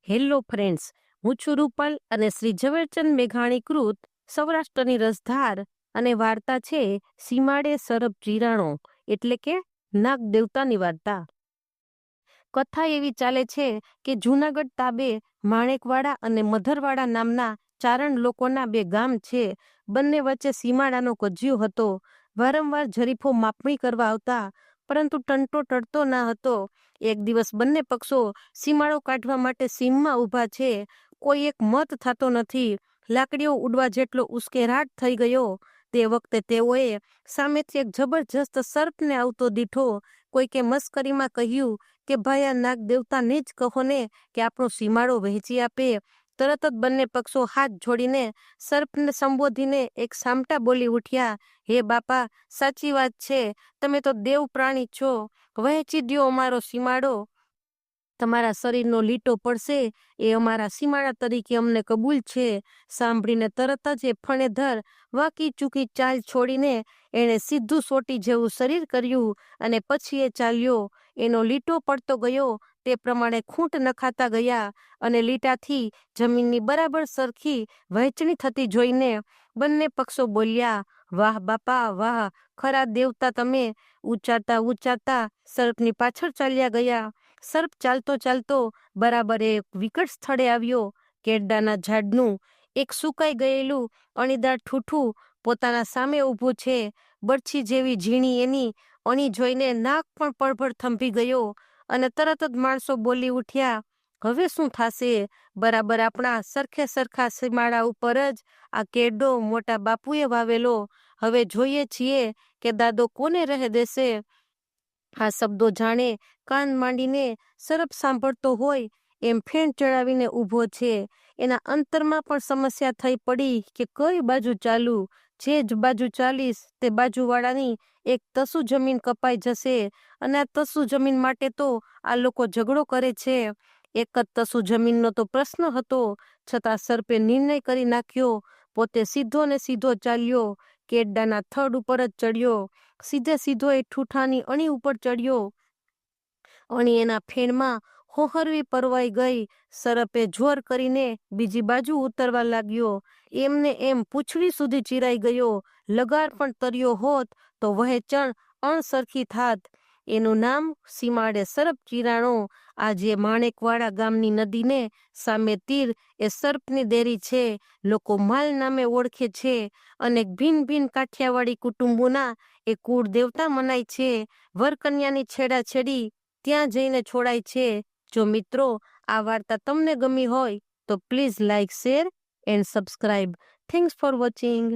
Hello friends, હું છું રૂપલ અને શ્રી ઝવેરચંદ મેઘાણી કૃત સૌરાષ્ટ્રની રસધાર અને વાર્તા છે સીમાડે સરપ જીરાણો એટલે કે નાગ દેવતાની વાર્તા. કથા એવી ચાલે છે કે જૂનાગઢ તાબે માણેકવાડા અને મધરવાડા નામના ચારણ લોકોના બે ગામ છે. બંને વચ્ચે સીમાડાનો કજિયો હતો. વારંવાર જરીફો માપણી કરવા આવતા, પરંતુ ટંટો ટળતો ના હતો. એક દિવસ બંને પક્ષો સીમાડો કાઢવા માટે સીમમાં ઊભા છે. કોઈ એક મત થતો નથી. લાકડીઓ ઉડવા જેટલો ઉશ્કેરાટ થઈ ગયો. તે વખતે તેઓએ સામેથી એક જબરજસ્ત સર્પને આવતો દીઠો. કોઈકે મસ્કરીમાં કહ્યું કે ભાઈ, આ નાગ દેવતાને જ કહો ને કે આપણો સીમાડો વહેંચી આપે. તરત જ બંને પક્ષો હાથ જોડીને સર્પને સંબોધીને એક સામટા બોલી ઉઠ્યા. હે બાપા, સાચી વાત છે, તમે તો દેવ પ્રાણી છો, વહેંચી દ્યો અમારો સીમાડો. તમારા શરીરનો લીટો પડશે એ અમારા સીમાડા તરીકે અમને કબૂલ છે. સાંભળીને તરત જ એ ફણેધર વાકી ચૂકી ચાલ છોડીને એણે સીધું સોટી જેવું શરીર કર્યું અને પછી એ ચાલ્યો. એનો લીટો પડતો ગયો, તે પ્રમાણે ખૂંટ નખાતા ગયા અને લીટાથી જમીનની બરાબર સરખી વહેંચણી થતી જોઈને બંને પક્ષો બોલ્યા, વાહ બાપા વાહ, ખરા દેવતા તમે. ઉચ્ચારતા ઉચ્ચારતા સર્પની પાછળ ચાલ્યા ગયા. સર્પ ચાલતો ચાલતો બરાબર એક વિકટ સ્થળે આવ્યો. કેરડાના ઝાડનું એક સુકાઈ ગયેલું અણીદાર ઠૂઠું પોતાના સામે ઊભું છે. બરછી જેવી ઝીણી એની અણી જોઈને નાક પણ પળભળ થંભી ગયો અને તરત જ માણસો બોલી ઉઠ્યા, હવે શું થાશે? બરાબર આપણા સરખે સરખા સીમાડા ઉપર જ આ કેરડો મોટા બાપુએ વાવેલો. હવે જોઈએ છીએ કે દાદો કોને રહે દેશે. આ શબ્દો જાણે કાન માંડીને સરપ સાંભળતો હોય એમ ફેણ ચડાવીને ઊભો છે. એના અંતરમાં પણ સમસ્યા થઈ પડી કે કઈ બાજુ ચાલવું. જે જ બાજુ ચાલીશ તે બાજુવાળાની એક તસુ જમીન કપાઈ જશે અને આ તસુ જમીન માટે તો આ લોકો ઝઘડો કરે છે. એક જ તસુ જમીનનો તો પ્રશ્ન હતો, છતાં સર્પે નિર્ણય કરી નાખ્યો. પોતે સીધો ને સીધો ચાલ્યો. કેરડાના થડ ઉપર જ ચડ્યો. સીધે સીધો એ ઠૂઠાની અણી ઉપર ચડ્યો. અણી એના ફેણમાં હોહરવી પરવાઈ ગઈ. સરપે જોર કરીને બીજી બાજુ ઉતરવા લાગ્યો. એમને એમ પૂંછડી સુધી ચીરાઈ ગયો. લગાર પણ તર્યો હોત તો વહેંચણ અણસરખી થાત. એનું નામ સીમાડે સરપ ચીરાણો. આજે માણેકવાડા ગામની નદીને સામે તીર એ સર્પની દેરી છે. લોકો માલ નામે ઓળખે છે. અનેક ભિન્ન ભિન્ન કાઠિયાવાડી કુટુંબોના એ કુળ દેવતા મનાય છે. વરકન્યાની છેડાછેડી ત્યાં જઈને છોડાય છે. જો મિત્રો આ વાર્તા તમને ગમી હોય તો please like, share and subscribe. Thanks for watching.